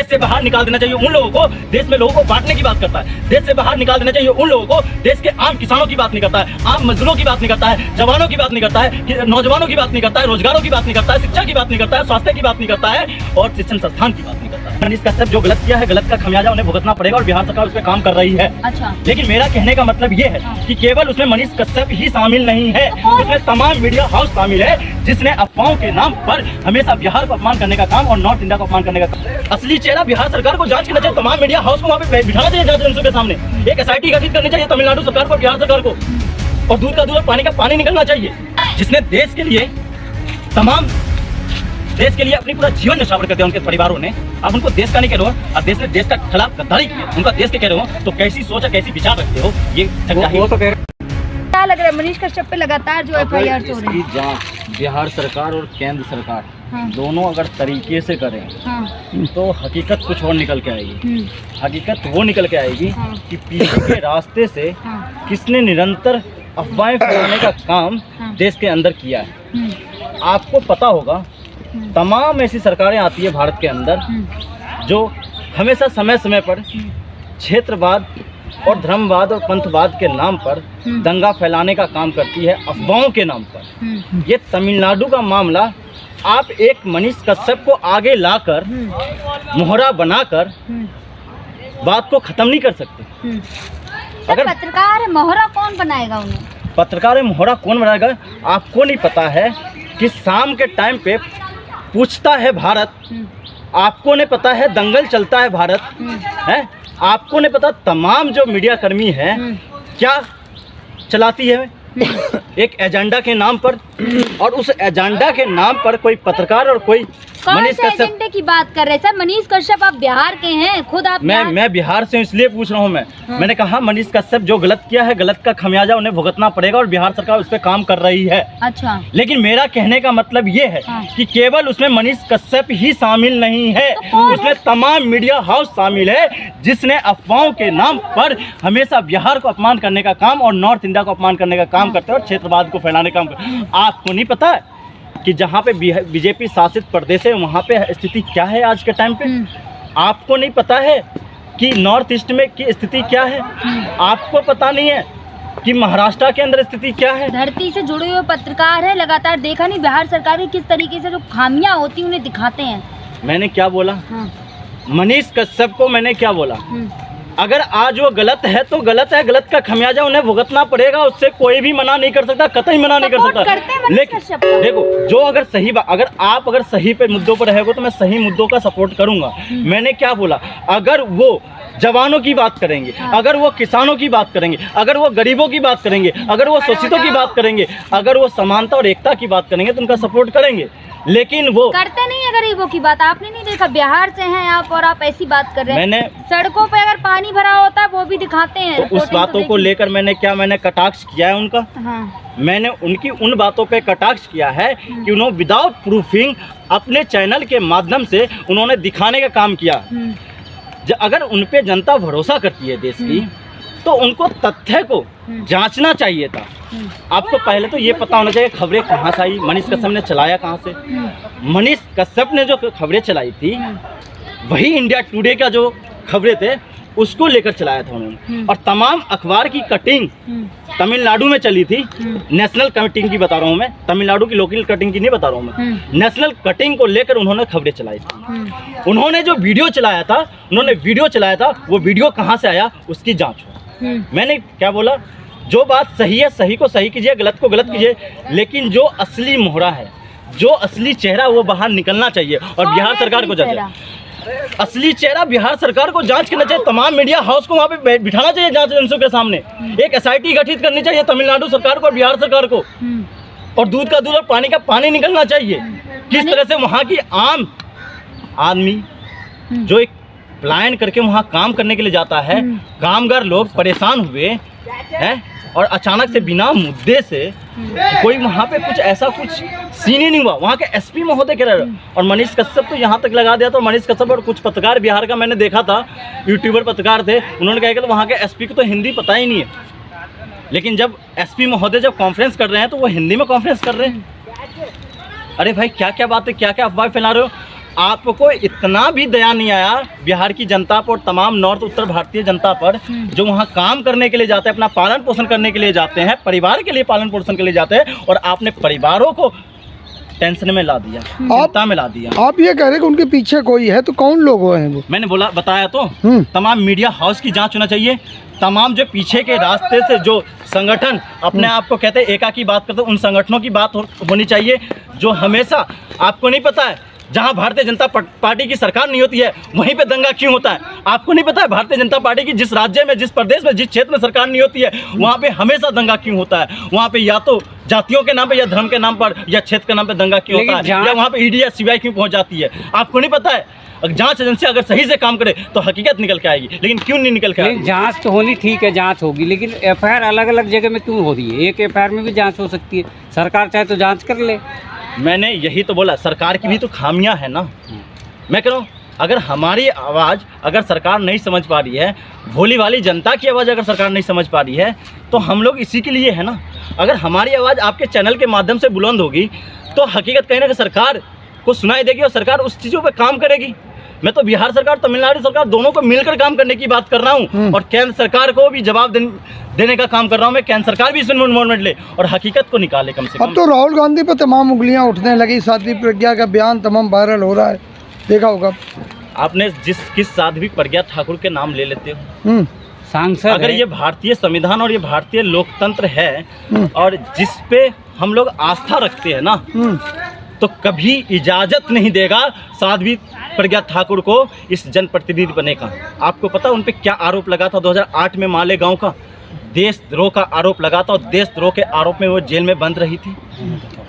देश से बाहर निकाल देना चाहिए उन लोगों को देश में लोगों को बांटने की बात करता है। देश से बाहर निकाल देना चाहिए उन लोगों को देश के आम किसानों की बात नहीं करता है, आम मजदूरों की बात नहीं करता है, जवानों की बात नहीं करता है, नौजवानों की बात नहीं करता है, रोजगारों की बात नहीं करता है, शिक्षा की बात नहीं करता है, स्वास्थ्य की बात नहीं करता है और शिक्षण संस्थान की बात नहीं करता है। मनीष कश्यप जो गलत किया है, गलत का खमियाजा उन्हें भुगतना पड़ेगा और बिहार सरकार उस पर काम कर रही है। अच्छा। लेकिन मेरा कहने का मतलब ये है कि केवल उसमें मनीष कश्यप ही शामिल नहीं है, उसमें तमाम मीडिया हाउस शामिल है जिसने अफवाहों के नाम पर हमेशा बिहार को अपमान करने का काम और नॉर्थ इंडिया को अपमान करने का काम। असली चेहरा बिहार सरकार को जांच करना चाहिए, तमाम मीडिया हाउस को वहाँ पे बिठाना चाहिए जांच एजेंसियों के सामने। एक SIT गठित करनी चाहिए तमिलनाडु सरकार को, बिहार सरकार को, और दूध का दूध और पानी का पानी निकलना चाहिए। जिसने देश के लिए देश के लिए अपनी पूरा जीवन न्यौछावर कर दिया उनके परिवारों ने, अब उनको देश का नहीं कह रहे हो और देश ने देश का खिलाफ गद्दारी की, उनका देश के कह रहे हो तो कैसी सोच है, कैसी विचार रखते हो, ये वो तो कह क्या लग रहा है मनीष कश्यप पे लगातार जो FIR हो रही है? जांच बिहार सरकार और केंद्र सरकार दोनों अगर तरीके से करें तो हकीकत कुछ और निकल के आएगी। हकीकत वो निकल के आएगी कि पीछे के रास्ते से किसने निरंतर अफवाहें फैलाने का काम देश के अंदर किया है। आपको पता होगा तमाम ऐसी सरकारें आती है भारत के अंदर जो हमेशा समय समय पर क्षेत्रवाद और धर्मवाद और पंथवाद के नाम पर दंगा फैलाने का काम करती है, अफवाहों के नाम पर। ये तमिलनाडु का मामला आप एक मनीष कश्यप को आगे लाकर मोहरा बनाकर बात को खत्म नहीं कर सकते। अगर पत्रकार है, मोहरा कौन बनाएगा उन्हें? पत्रकार है, मोहरा कौन बनाएगा? आपको नहीं पता है कि शाम के टाइम पे पूछता है भारत, आपको नहीं पता है दंगल चलता है भारत है, आपको नहीं पता तमाम जो मीडिया कर्मी है क्या चलाती है एक एजेंडा के नाम पर, और उस एजेंडा के नाम पर कोई पत्रकार और कोई मनीष कश्यप एजेंडे की बात कर रहे हैं सर? मनीष कश्यप आप बिहार के हैं खुद, आप मैं बिहार से इसलिए पूछ रहा हूँ। मैंने कहा मनीष कश्यप जो गलत किया है, गलत का खमियाजा उन्हें भुगतना पड़ेगा और बिहार सरकार उस पर काम कर रही है। अच्छा। लेकिन मेरा कहने का मतलब ये है कि केवल उसमें मनीष कश्यप ही शामिल नहीं है, उसमें तमाम मीडिया हाउस शामिल है जिसने अफवाहों के नाम पर हमेशा बिहार को अपमान करने का काम और नॉर्थ इंडिया को अपमान करने का काम करते हैं और क्षेत्रवाद को फैलाने का काम। आपको नहीं पता है कि जहाँ पे बीजेपी शासित प्रदेश है वहाँ पे स्थिति क्या है आज के टाइम पे? आपको नहीं पता है कि नॉर्थ ईस्ट में की स्थिति क्या है? आपको पता नहीं है कि महाराष्ट्र के अंदर स्थिति क्या है? धरती से जुड़े हुए पत्रकार है, लगातार देखा नहीं बिहार सरकार की किस तरीके से जो खामियां होती उन्हें दिखाते हैं। मैंने क्या बोला? मनीष कश्यप को मैंने क्या बोला? अगर आज वो गलत है तो गलत है, गलत का खमियाजा उन्हें भुगतना पड़ेगा, उससे कोई भी मना नहीं कर सकता, कतई मना नहीं कर सकता। लेकिन देखो जो अगर सही अगर आप सही पे मुद्दों पर रहेगा तो मैं सही मुद्दों का सपोर्ट करूंगा। मैंने क्या बोला? अगर वो जवानों की बात करेंगे, अगर वो किसानों की बात करेंगे, अगर वो गरीबों की बात करेंगे, अगर वो शोषितों की बात करेंगे, अगर वो समानता और एकता की बात करेंगे तो उनका सपोर्ट करेंगे। लेकिन वो करते नहीं है गरीबों की बात। आपने नहीं देखा बिहार से हैं आप और आप ऐसी बात कर रहे हैं। मैंने सड़कों पे अगर पानी भरा होता है वो भी दिखाते हैं। तो उस बातों को लेकर मैंने कटाक्ष किया है उनका। मैंने उनकी उन बातों पे कटाक्ष किया है कि उन्होंने विदाउट प्रूफिंग अपने चैनल के माध्यम से उन्होंने दिखाने का काम किया। अगर उन पे जनता भरोसा करती है देश की तो उनको तथ्य को जांचना चाहिए था। आपको पहले तो ये पता होना चाहिए खबरें कहाँ से आई, मनीष कश्यप ने चलाया कहाँ से। मनीष कश्यप ने जो खबरें चलाई थी वही इंडिया टुडे का जो खबरें थे उसको लेकर चलाया था उन्होंने। और तमाम अखबार की कटिंग तमिलनाडु में चली थी, नेशनल कटिंग की बता रहा हूँ मैं, तमिलनाडु की लोकल कटिंग की नहीं बता रहा हूँ मैं, नेशनल कटिंग को लेकर उन्होंने खबरें चलाई थी। उन्होंने जो वीडियो चलाया था वो वीडियो कहाँ से आया उसकी जाँच हो। मैंने क्या बोला? जो बात सही है सही को सही कीजिए, गलत को गलत कीजिए, लेकिन जो असली मोहरा है, जो असली चेहरा वो बाहर निकलना चाहिए और बिहार सरकार को जांच, असली चेहरा बिहार सरकार को जांच करना चाहिए। तमाम मीडिया हाउस को वहाँ पे बिठाना चाहिए जांच एजेंसियों के सामने। एक SIT गठित करनी चाहिए तमिलनाडु सरकार को और बिहार सरकार को, और दूध का दूध और पानी का पानी निकलना चाहिए। किस तरह से वहाँ की आम आदमी जो एक प्लान करके वहाँ काम करने के लिए जाता है, कामगार लोग परेशान हुए हैं और अचानक से बिना मुद्दे से कोई वहाँ पे कुछ सीन ही नहीं हुआ। वहाँ के SP महोदय कह रहे और मनीष कश्यप तो यहाँ तक लगा दिया। तो मनीष कश्यप और कुछ पत्रकार बिहार का मैंने देखा था, यूट्यूबर पत्रकार थे, उन्होंने कहा कि तो वहाँ के SP को तो हिंदी पता ही नहीं है। लेकिन जब SP महोदय जब कॉन्फ्रेंस कर रहे हैं तो वो हिंदी में कॉन्फ्रेंस कर रहे हैं। अरे भाई क्या क्या बात है, क्या क्या अफवाह फैला रहे हो? आपको इतना भी दया नहीं आया बिहार की जनता पर और तमाम नॉर्थ उत्तर भारतीय जनता पर, जो वहाँ काम करने के लिए जाते हैं, अपना पालन पोषण करने के लिए जाते हैं, परिवार के लिए पालन पोषण के लिए जाते हैं, और आपने परिवारों को टेंशन में ला दिया, चिंता में ला दिया। आप ये कह रहे हैं कि उनके पीछे कोई है, तो कौन लोग हैं वो? मैंने बताया तो तमाम मीडिया हाउस की जांच होना चाहिए। तमाम जो पीछे के रास्ते से जो संगठन अपने आप को कहते हैं एका की बात करते हैं, उन संगठनों की बात होनी चाहिए, जो हमेशा, आपको नहीं पता है जहां भारतीय जनता पार्टी की सरकार नहीं होती है वहीं पे दंगा क्यों होता है? आपको नहीं पता है भारतीय जनता पार्टी की जिस राज्य में, जिस प्रदेश में, जिस क्षेत्र में सरकार नहीं होती है वहां पे हमेशा दंगा क्यों होता है? वहां पे या तो जातियों के नाम पे, या धर्म के नाम पर, या क्षेत्र के नाम पे दंगा क्यों होता है? या वहाँ पे ईडी या सीबीआई क्यों पहुँच जाती है? आपको नहीं पता है? जांच एजेंसी अगर सही से काम करे तो हकीकत निकल के आएगी, लेकिन क्यों नहीं निकल के आएगी? जांच तो होनी ठीक है, जांच होगी, लेकिन एफआईआर अलग अलग जगह में क्यों हो रही है? एक एफआईआर में भी जांच हो सकती है, सरकार चाहे तो जांच कर ले। मैंने यही तो बोला, सरकार की भी तो खामियां है ना। मैं कह रहा हूँ अगर हमारी आवाज़ अगर सरकार नहीं समझ पा रही है, भोली वाली जनता की आवाज़ अगर सरकार नहीं समझ पा रही है, तो हम लोग इसी के लिए है ना। अगर हमारी आवाज़ आपके चैनल के माध्यम से बुलंद होगी तो हकीकत कहीं ना कहीं सरकार को सुनाई देगी और सरकार उस चीज़ों पर काम करेगी। मैं तो बिहार सरकार, तमिलनाडु सरकार दोनों को मिलकर काम करने की बात कर रहा हूँ, और केंद्र सरकार को भी जवाब देने का काम कर रहा हूँ मैं। केंद्र सरकार भी इसमें इन्वॉल्वमेंट ले और हकीकत को निकाले कम से कम। अब तो राहुल गांधी पर तमाम उंगलियां उठने लगी, साध्वी प्रज्ञा का बयान तमाम वायरल हो रहा है, देखा होगा आपने। किस साध्वी प्रज्ञा ठाकुर के नाम ले लेते हो? सांसद अगर ये भारतीय संविधान और ये भारतीय लोकतंत्र है और जिस पे हम लोग आस्था रखते हैं ना, तो कभी इजाज़त नहीं देगा साध्वी प्रज्ञा ठाकुर को इस जनप्रतिनिधि बनने का। आपको पता उन पे क्या आरोप लगा था 2008 में मालेगांव का? देशद्रोह का आरोप लगा था, और देशद्रोह के आरोप में वो जेल में बंद रही थी।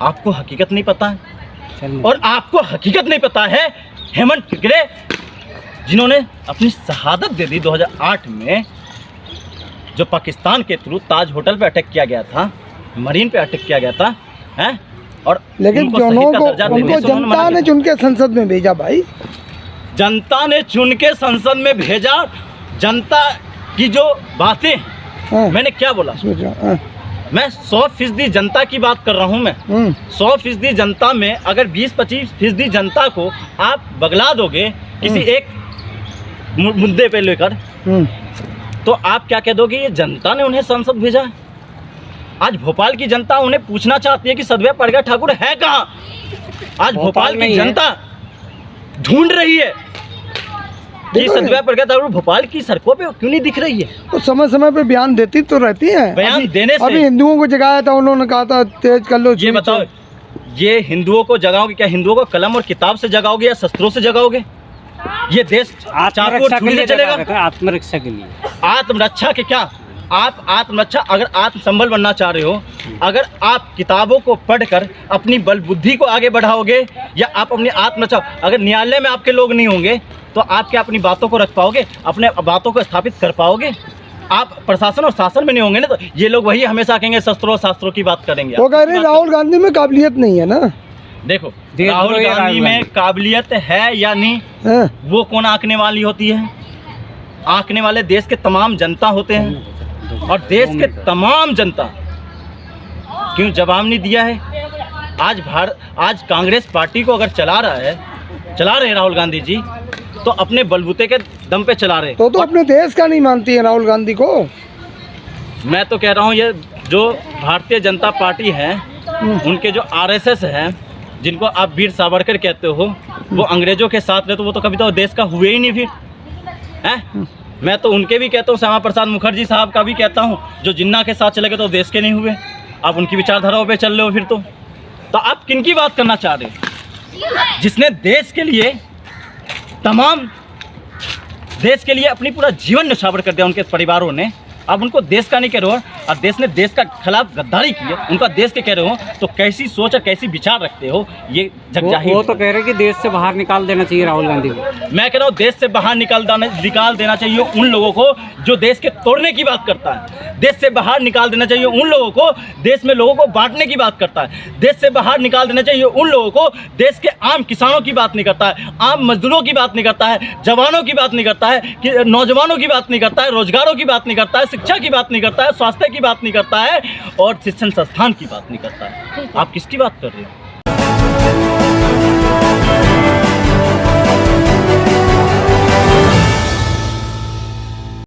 आपको हकीकत नहीं पता है, और आपको हकीकत नहीं पता है हेमंत ठिकरे जिन्होंने अपनी शहादत दे दी 2008 में, जो पाकिस्तान के थ्रू ताज होटल पे अटैक किया गया था, मरीन पे अटैक किया गया था, हैं? और लेकिन उनको जनता ने चुन के संसद में भेजा भाई, जनता ने चुन के संसद में भेजा। जनता की जो बातें, मैंने क्या बोला? मैं 100% जनता की बात कर रहा हूँ। मैं 100% जनता में अगर 20-25% जनता को आप बगला दोगे किसी एक मुद्दे पे लेकर, तो आप क्या कह दोगे? ये जनता ने उन्हें संसद भेजा है। आज भोपाल की जनता उन्हें पूछना चाहती है कि साध्वी प्रज्ञा ठाकुर है कहाँ? आज भोपाल की जनता ढूंढ रही है कि साध्वी प्रज्ञा ठाकुर भोपाल की सड़कों पे क्यों नहीं दिख रही है? तो समय समय पे बयान देती तो रहती है। बयान देने से अभी हिंदुओं को जगाया था, उन्होंने कहा था तेज कर लो। ये बताओ, ये हिंदुओं को जगाओगे क्या? हिंदुओं को कलम और किताब से जगाओगे या शस्त्रों से जगाओगे? ये देश आत्मरक्षा के लिए चलेगा? आत्मरक्षा के लिए, आत्मरक्षा के क्या? आप आत्मरक्षा, अगर आत्मसंबल बनना चाह रहे हो, अगर आप किताबों को पढ़कर अपनी बल बुद्धि को आगे बढ़ाओगे, या आप अपनी आत्मरक्षा, अगर न्यायालय में आपके लोग नहीं होंगे तो आप क्या अपनी बातों को रख पाओगे? अपने बातों को स्थापित कर पाओगे? आप प्रशासन और शासन में नहीं होंगे ना, तो ये लोग वही हमेशा कहेंगे शस्त्रों शास्त्रों की बात करेंगे। वो कह रहे राहुल गांधी में काबिलियत नहीं है ना। देखो, राहुल गांधी में काबिलियत है या नहीं, वो कौन आंकने वाली होती है? आंकने वाले देश के तमाम जनता होते हैं, और देश के तमाम जनता क्यों जवाब नहीं दिया है? आज कांग्रेस पार्टी को अगर चला रहे हैं राहुल गांधी जी, तो अपने बलबूते के दम पे चला रहे। तो अपने देश का नहीं मानती है राहुल गांधी को। मैं तो कह रहा हूँ ये जो भारतीय जनता पार्टी है, उनके जो RSS है, जिनको आप वीर सावरकर कहते हो, वो अंग्रेजों के साथ रहे, तो वो तो कभी तो देश का हुए ही नहीं फिर, हैं? मैं तो उनके भी कहता हूँ, श्यामा प्रसाद मुखर्जी साहब का भी कहता हूँ, जो जिन्ना के साथ चले गए तो देश के नहीं हुए। आप उनकी विचारधाराओं पे चल रहे हो फिर तो आप किन की बात करना चाह रहे हो? जिसने देश के लिए अपनी पूरा जीवन न्यौछावर कर दिया, उनके परिवारों ने। अब उनको देश का नहीं कह रहे हो, और देश ने देश का खिलाफ गद्दारी की है, उनका देश के कह रहे हो, तो कैसी सोच और कैसी विचार रखते हो, ये जग जाहिर। वो तो कह रहे हैं कि देश से बाहर निकाल देना चाहिए राहुल गांधी को। मैं कह रहा हूँ देश से बाहर निकाल देना चाहिए उन लोगों को जो देश के तोड़ने की बात करता है। देश से बाहर निकाल देना चाहिए उन लोगों को देश में लोगों को बांटने की बात करता है। देश से बाहर निकाल देना चाहिए उन लोगों को देश के आम किसानों की बात नहीं करता है, आम मजदूरों की बात नहीं करता है, जवानों की बात नहीं करता है, कि नौजवानों की बात नहीं करता है, रोजगारों की बात नहीं करता है, शिक्षा की बात नहीं करता है, स्वास्थ्य की बात नहीं करता है, और शिक्षण संस्थान की बात नहीं करता है। आप किसकी बात कर रहे हो?